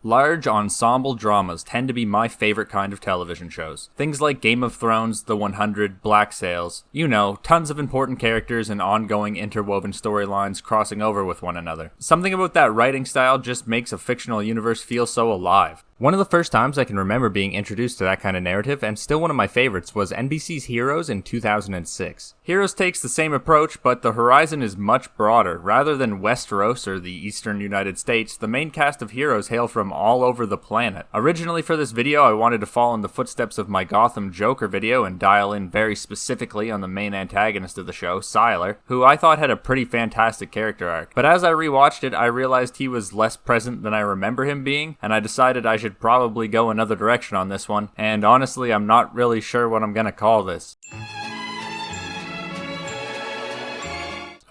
Large ensemble dramas tend to be my favorite kind of television shows. Things like Game of Thrones, The 100, Black Sails. You know, tons of important characters and ongoing interwoven storylines crossing over with one another. Something about that writing style just makes a fictional universe feel so alive. One of the first times I can remember being introduced to that kind of narrative, and still one of my favorites, was NBC's Heroes in 2006. Heroes takes the same approach, but the horizon is much broader. Rather than Westeros or the eastern United States, the main cast of Heroes hail from all over the planet. Originally for this video, I wanted to follow in the footsteps of my Gotham Joker video and dial in very specifically on the main antagonist of the show, Sylar, who I thought had a pretty fantastic character arc. But as I rewatched it, I realized he was less present than I remember him being, and I decided I should probably go another direction on this one, and honestly, I'm not really sure what I'm gonna call this.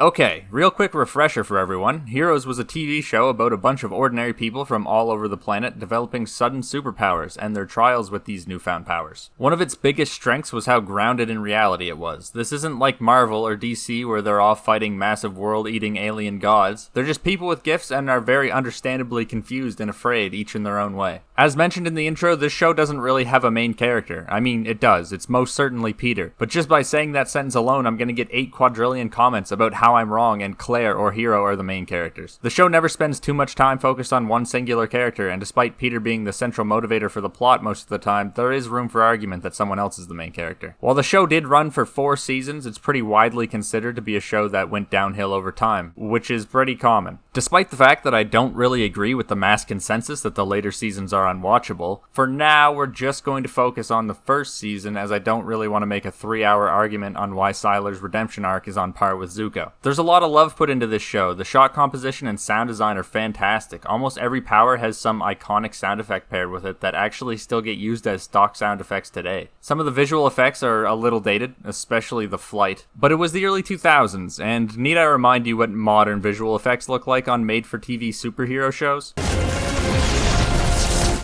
Okay, real quick refresher for everyone. Heroes was a TV show about a bunch of ordinary people from all over the planet developing sudden superpowers and their trials with these newfound powers. One of its biggest strengths was how grounded in reality it was. This isn't like Marvel or DC where they're all fighting massive world-eating alien gods. They're just people with gifts and are very understandably confused and afraid, each in their own way. As mentioned in the intro, this show doesn't really have a main character. I mean, it does. It's most certainly Peter. But just by saying that sentence alone, I'm gonna get 8 quadrillion comments about how I'm wrong and Claire or Hiro are the main characters. The show never spends too much time focused on one singular character, and despite Peter being the central motivator for the plot most of the time, there is room for argument that someone else is the main character. While the show did run for 4 seasons, it's pretty widely considered to be a show that went downhill over time, which is pretty common. Despite the fact that I don't really agree with the mass consensus that the later seasons are unwatchable, for now we're just going to focus on the first season, as I don't really want to make a 3-hour argument on why Sylar's redemption arc is on par with Zuko. There's a lot of love put into this show. The shot composition and sound design are fantastic. Almost every power has some iconic sound effect paired with it that actually still get used as stock sound effects today. Some of the visual effects are a little dated, especially the flight, but it was the early 2000s, and need I remind you what modern visual effects look like on made-for-TV superhero shows?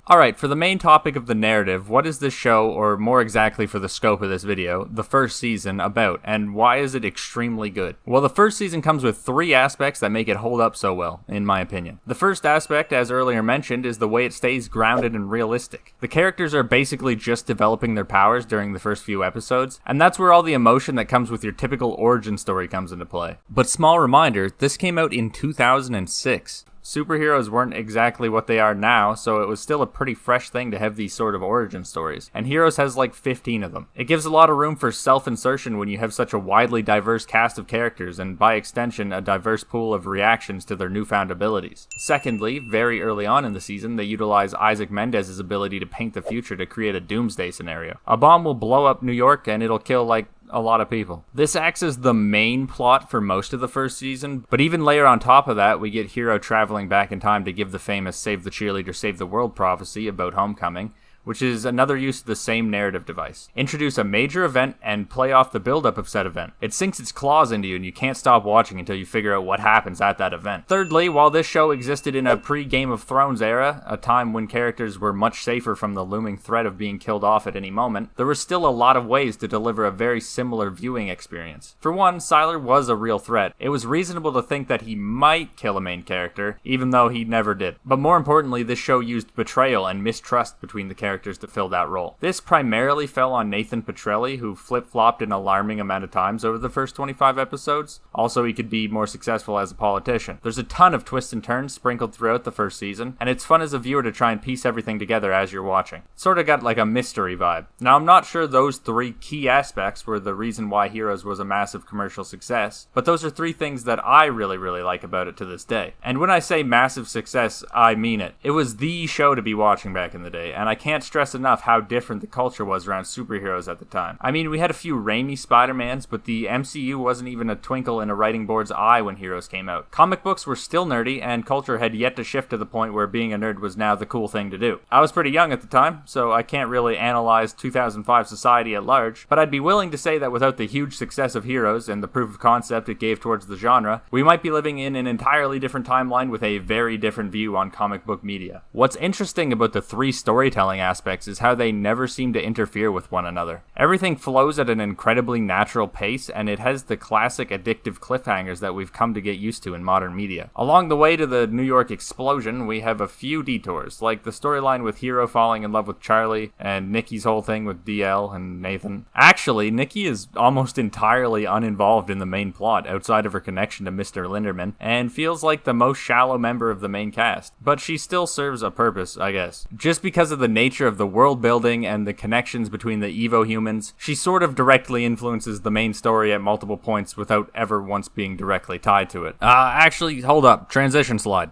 Alright, for the main topic of the narrative, what is this show, or more exactly for the scope of this video, the first season, about, and why is it extremely good? Well, the first season comes with 3 aspects that make it hold up so well, in my opinion. The first aspect, as earlier mentioned, is the way it stays grounded and realistic. The characters are basically just developing their powers during the first few episodes, and that's where all the emotion that comes with your typical origin story comes into play. But small reminder, this came out in 2006. Superheroes weren't exactly what they are now, so it was still a pretty fresh thing to have these sort of origin stories, and Heroes has like 15 of them. It gives a lot of room for self-insertion when you have such a widely diverse cast of characters, and by extension, a diverse pool of reactions to their newfound abilities. Secondly, very early on in the season, they utilize Isaac Mendez's ability to paint the future to create a doomsday scenario. A bomb will blow up New York and it'll kill like a lot of people. This acts as the main plot for most of the first season, but even layer on top of that, we get Hiro traveling back in time to give the famous Save the Cheerleader, Save the World prophecy about homecoming, which is another use of the same narrative device. Introduce a major event and play off the buildup of said event. It sinks its claws into you and you can't stop watching until you figure out what happens at that event. Thirdly, while this show existed in a pre-Game of Thrones era, a time when characters were much safer from the looming threat of being killed off at any moment, there were still a lot of ways to deliver a very similar viewing experience. For one, Sylar was a real threat. It was reasonable to think that he might kill a main character, even though he never did. But more importantly, this show used betrayal and mistrust between the characters to fill that role. This primarily fell on Nathan Petrelli, who flip-flopped an alarming amount of times over the first 25 episodes. Also, he could be more successful as a politician. There's a ton of twists and turns sprinkled throughout the first season, and it's fun as a viewer to try and piece everything together as you're watching. Sort of got like a mystery vibe. Now, I'm not sure those 3 key aspects were the reason why Heroes was a massive commercial success, but those are 3 things that I really like about it to this day. And when I say massive success, I mean it. It was the show to be watching back in the day, and I can't stress enough how different the culture was around superheroes at the time. I mean, we had a few Raimi Spider-Mans, but the MCU wasn't even a twinkle in a writing board's eye when Heroes came out. Comic books were still nerdy, and culture had yet to shift to the point where being a nerd was now the cool thing to do. I was pretty young at the time, so I can't really analyze 2005 society at large, but I'd be willing to say that without the huge success of Heroes and the proof of concept it gave towards the genre, we might be living in an entirely different timeline with a very different view on comic book media. What's interesting about the 3 storytelling aspects is how they never seem to interfere with one another. Everything flows at an incredibly natural pace, and it has the classic addictive cliffhangers that we've come to get used to in modern media. Along the way to the New York explosion, we have a few detours, like the storyline with Hiro falling in love with Charlie, and Nikki's whole thing with DL and Nathan. Actually, Nikki is almost entirely uninvolved in the main plot outside of her connection to Mr. Linderman, and feels like the most shallow member of the main cast. But she still serves a purpose, I guess. Just because of the nature of the world building and the connections between the Evo humans, she sort of directly influences the main story at multiple points without ever once being directly tied to it. Actually, hold up. Transition slide.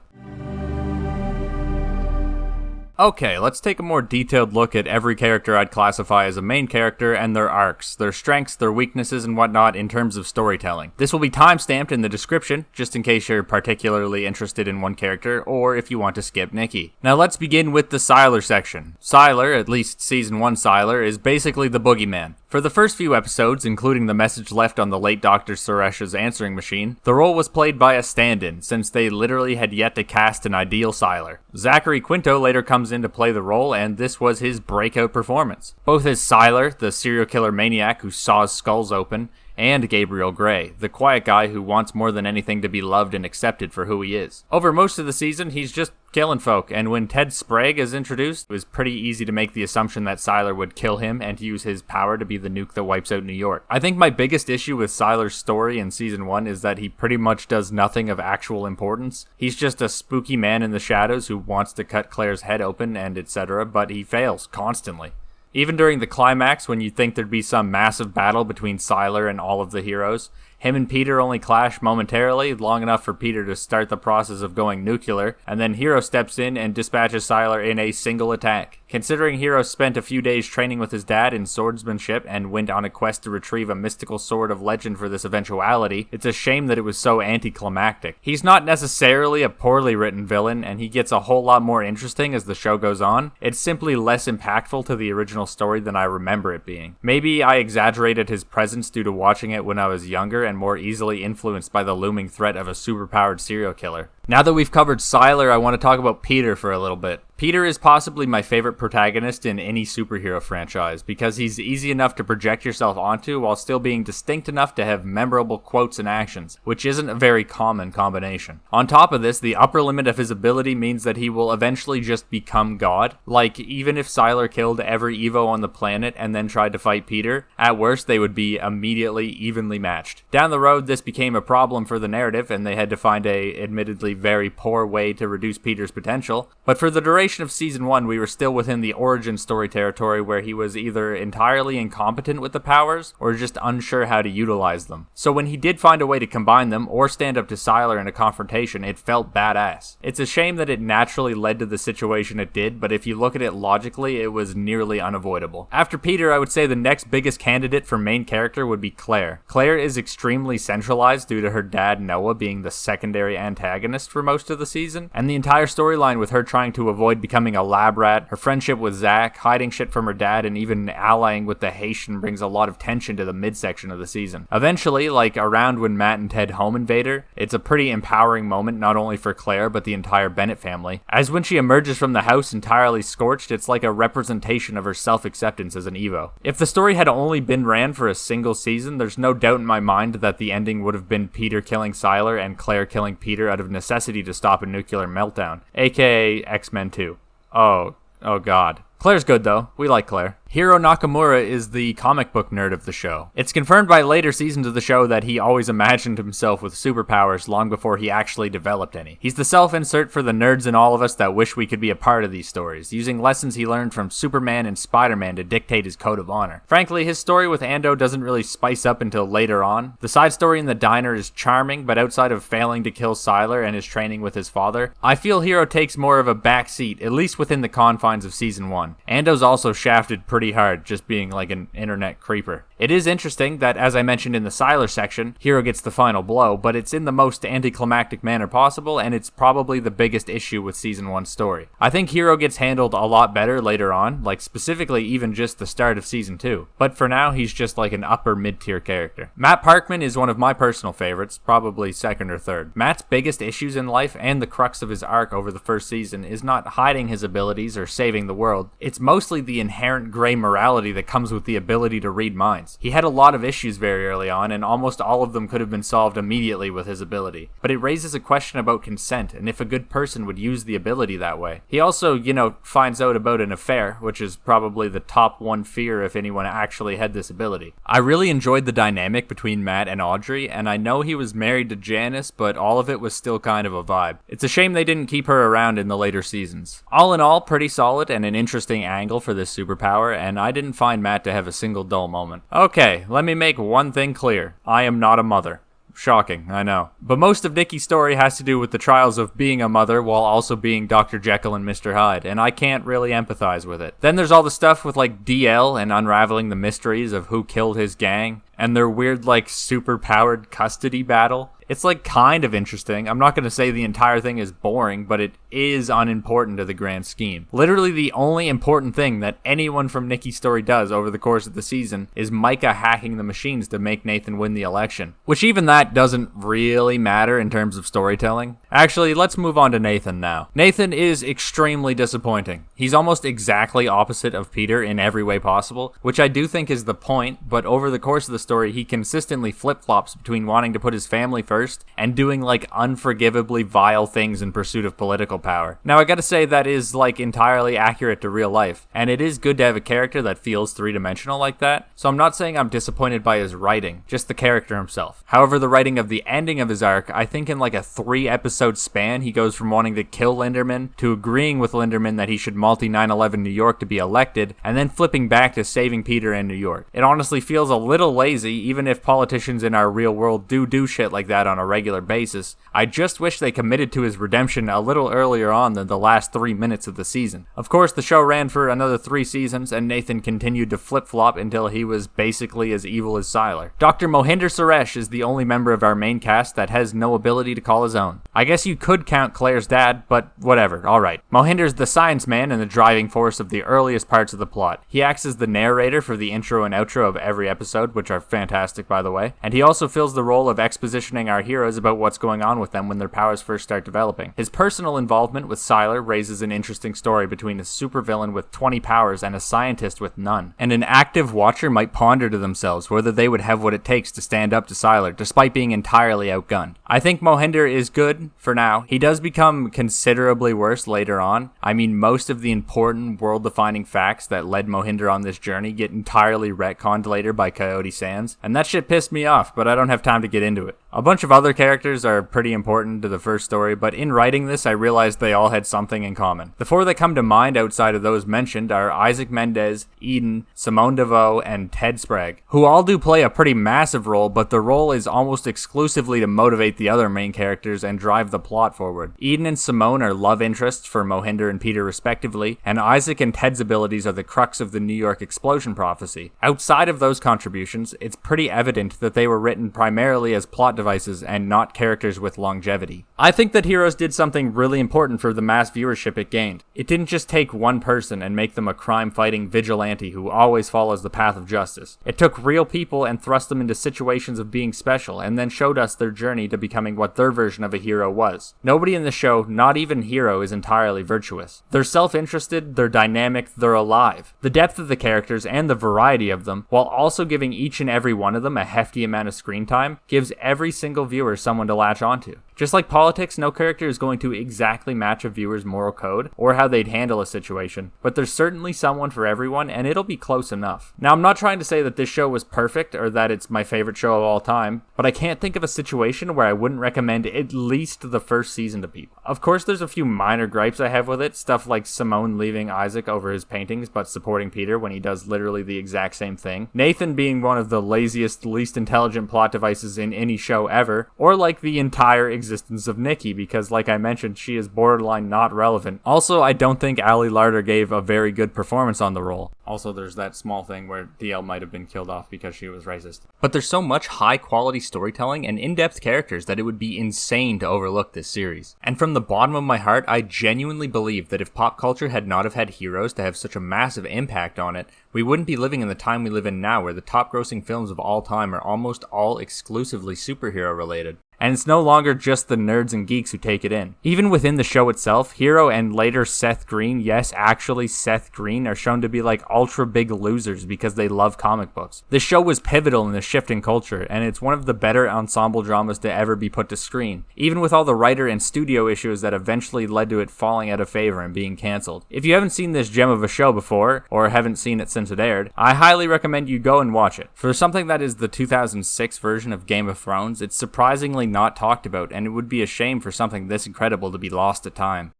Okay, let's take a more detailed look at every character I'd classify as a main character and their arcs, their strengths, their weaknesses, and whatnot in terms of storytelling. This will be timestamped in the description, just in case you're particularly interested in one character, or if you want to skip Nikki. Now let's begin with the Sylar section. Sylar, at least Season 1 Sylar, is basically the boogeyman. For the first few episodes, including the message left on the late Dr. Suresh's answering machine, the role was played by a stand-in, since they literally had yet to cast an ideal Sylar. Zachary Quinto later comes in to play the role, and this was his breakout performance. Both as Sylar, the serial killer maniac who saws skulls open, and Gabriel Gray, the quiet guy who wants more than anything to be loved and accepted for who he is. Over most of the season, he's just killing folk, and when Ted Sprague is introduced, it was pretty easy to make the assumption that Sylar would kill him and use his power to be the nuke that wipes out New York. I think my biggest issue with Sylar's story in Season 1 is that he pretty much does nothing of actual importance. He's just a spooky man in the shadows who wants to cut Claire's head open and etc., but he fails constantly. Even during the climax, when you'd think there'd be some massive battle between Sylar and all of the heroes, him and Peter only clash momentarily, long enough for Peter to start the process of going nuclear, and then Hiro steps in and dispatches Sylar in a single attack. Considering Hiro spent a few days training with his dad in swordsmanship and went on a quest to retrieve a mystical sword of legend for this eventuality, it's a shame that it was so anticlimactic. He's not necessarily a poorly written villain, and he gets a whole lot more interesting as the show goes on. It's simply less impactful to the original story than I remember it being. Maybe I exaggerated his presence due to watching it when I was younger and more easily influenced by the looming threat of a superpowered serial killer. Now that we've covered Sylar, I want to talk about Peter for a little bit. Peter is possibly my favorite protagonist in any superhero franchise because he's easy enough to project yourself onto while still being distinct enough to have memorable quotes and actions, which isn't a very common combination. On top of this, the upper limit of his ability means that he will eventually just become God. Like, even if Sylar killed every Evo on the planet and then tried to fight Peter, at worst they would be immediately evenly matched. Down the road, this became a problem for the narrative, and they had to find a admittedly very poor way to reduce Peter's potential, but for the duration of Season 1, we were still within the origin story territory where he was either entirely incompetent with the powers or just unsure how to utilize them. So when he did find a way to combine them or stand up to Sylar in a confrontation, it felt badass. It's a shame that it naturally led to the situation it did, but if you look at it logically, it was nearly unavoidable. After Peter, I would say the next biggest candidate for main character would be Claire. Claire is extremely centralized due to her dad Noah being the secondary antagonist for most of the season, and the entire storyline with her trying to avoid becoming a lab rat, her friendship with Zach, hiding shit from her dad, and even allying with the Haitian brings a lot of tension to the midsection of the season. Eventually, like around when Matt and Ted home invade her, it's a pretty empowering moment not only for Claire but the entire Bennett family, as when she emerges from the house entirely scorched, it's like a representation of her self-acceptance as an Evo. If the story had only been ran for a single season, there's no doubt in my mind that the ending would have been Peter killing Sylar and Claire killing Peter out of necessity to stop a nuclear meltdown, aka X-Men 2. Oh god. Claire's good though. We like Claire. Hiro Nakamura is the comic book nerd of the show. It's confirmed by later seasons of the show that he always imagined himself with superpowers long before he actually developed any. He's the self-insert for the nerds in all of us that wish we could be a part of these stories, using lessons he learned from Superman and Spider-Man to dictate his code of honor. Frankly, his story with Ando doesn't really spice up until later on. The side story in the diner is charming, but outside of failing to kill Sylar and his training with his father, I feel Hiro takes more of a back seat, at least within the confines of Season 1. Ando's also shafted pretty pretty hard just being like an internet creeper. It is interesting that, as I mentioned in the Sylar section, Hiro gets the final blow, but it's in the most anticlimactic manner possible, and it's probably the biggest issue with Season 1's story. I think Hiro gets handled a lot better later on, like specifically even just the start of Season 2, but for now he's just like an upper mid-tier character. Matt Parkman is one of my personal favorites, probably second or third. Matt's biggest issues in life and the crux of his arc over the first season is not hiding his abilities or saving the world, it's mostly the inherent gray morality that comes with the ability to read minds. He had a lot of issues very early on, and almost all of them could have been solved immediately with his ability. But it raises a question about consent, and if a good person would use the ability that way. He also, finds out about an affair, which is probably the top one fear if anyone actually had this ability. I really enjoyed the dynamic between Matt and Audrey, and I know he was married to Janice, but all of it was still kind of a vibe. It's a shame they didn't keep her around in the later seasons. All in all, pretty solid and an interesting angle for this superpower, and I didn't find Matt to have a single dull moment. Okay, let me make one thing clear. I am not a mother. Shocking, I know. But most of Nikki's story has to do with the trials of being a mother while also being Dr. Jekyll and Mr. Hyde, and I can't really empathize with it. Then there's all the stuff with like DL and unraveling the mysteries of who killed his gang, and their weird like super-powered custody battle. It's like kind of interesting. I'm not going to say the entire thing is boring, but it is unimportant to the grand scheme. Literally the only important thing that anyone from Nikki's story does over the course of the season is Micah hacking the machines to make Nathan win the election. Which even that doesn't really matter in terms of storytelling. Actually, let's move on to Nathan now. Nathan is extremely disappointing. He's almost exactly opposite of Peter in every way possible, which I do think is the point, but over the course of the story, he consistently flip-flops between wanting to put his family first and doing like unforgivably vile things in pursuit of political power. Now I gotta say that is like entirely accurate to real life, and it is good to have a character that feels three-dimensional like that, so I'm not saying I'm disappointed by his writing, just the character himself. However, the writing of the ending of his arc, I think in like a 3-episode span, he goes from wanting to kill Linderman to agreeing with Linderman that he should multi 9/11 New York to be elected, and then flipping back to saving Peter in New York. It honestly feels a little lazy, even if politicians in our real world do shit like that on a regular basis. I just wish they committed to his redemption a little earlier on than the last 3 minutes of the season. Of course, the show ran for another 3 seasons, and Nathan continued to flip-flop until he was basically as evil as Sylar. Dr. Mohinder Suresh is the only member of our main cast that has no ability to call his own. I guess you could count Claire's dad, but whatever, alright. Mohinder's the science man and the driving force of the earliest parts of the plot. He acts as the narrator for the intro and outro of every episode, which are fantastic by the way, and he also fills the role of expositioning our heroes about what's going on with them when their powers first start developing. His personal involvement with Sylar raises an interesting story between a supervillain with 20 powers and a scientist with none. And an active watcher might ponder to themselves whether they would have what it takes to stand up to Sylar, despite being entirely outgunned. I think Mohinder is good for now. He does become considerably worse later on. I mean, most of the important world-defining facts that led Mohinder on this journey get entirely retconned later by Coyote Sands, and that shit pissed me off, but I don't have time to get into it. A bunch of other characters are pretty important to the first story, but in writing this, I realized they all had something in common. The 4 that come to mind outside of those mentioned are Isaac Mendez, Eden, Simone DeVoe, and Ted Sprague, who all do play a pretty massive role, but the role is almost exclusively to motivate the other main characters and drive the plot forward. Eden and Simone are love interests for Mohinder and Peter respectively, and Isaac and Ted's abilities are the crux of the New York explosion prophecy. Outside of those contributions, it's pretty evident that they were written primarily as plot devices and not characters with longevity. I think that Heroes did something really important for the mass viewership it gained. It didn't just take one person and make them a crime-fighting vigilante who always follows the path of justice. It took real people and thrust them into situations of being special, and then showed us their journey to becoming what their version of a hero was. Nobody in the show, not even Hiro, is entirely virtuous. They're self-interested, they're dynamic, they're alive. The depth of the characters and the variety of them, while also giving each and every one of them a hefty amount of screen time, gives every single viewer someone to latch onto. Just like politics, no character is going to exactly match a viewer's moral code or how they'd handle a situation, but there's certainly someone for everyone, and it'll be close enough. Now, I'm not trying to say that this show was perfect or that it's my favorite show of all time, but I can't think of a situation where I wouldn't recommend at least the first season to people. Of course, there's a few minor gripes I have with it, stuff like Simone leaving Isaac over his paintings but supporting Peter when he does literally the exact same thing, Nathan being one of the laziest, least intelligent plot devices in any show ever, or like the entire existence of Nikki, because like I mentioned, she is borderline not relevant. Also, I don't think Ali Larter gave a very good performance on the role. Also, there's that small thing where DL might have been killed off because she was racist. But there's so much high-quality storytelling and in-depth characters that it would be insane to overlook this series. And from the bottom of my heart, I genuinely believe that if pop culture had not have had heroes to have such a massive impact on it, we wouldn't be living in the time we live in now, where the top-grossing films of all time are almost all exclusively superhero-related. And it's no longer just the nerds and geeks who take it in. Even within the show itself, Hiro and later Seth Green, yes, actually Seth Green, are shown to be like ultra big losers because they love comic books. The show was pivotal in the shift in culture, and it's one of the better ensemble dramas to ever be put to screen, even with all the writer and studio issues that eventually led to it falling out of favor and being cancelled. If you haven't seen this gem of a show before, or haven't seen it since it aired, I highly recommend you go and watch it. For something that is the 2006 version of Game of Thrones, it's surprisingly not talked about, and it would be a shame for something this incredible to be lost to time.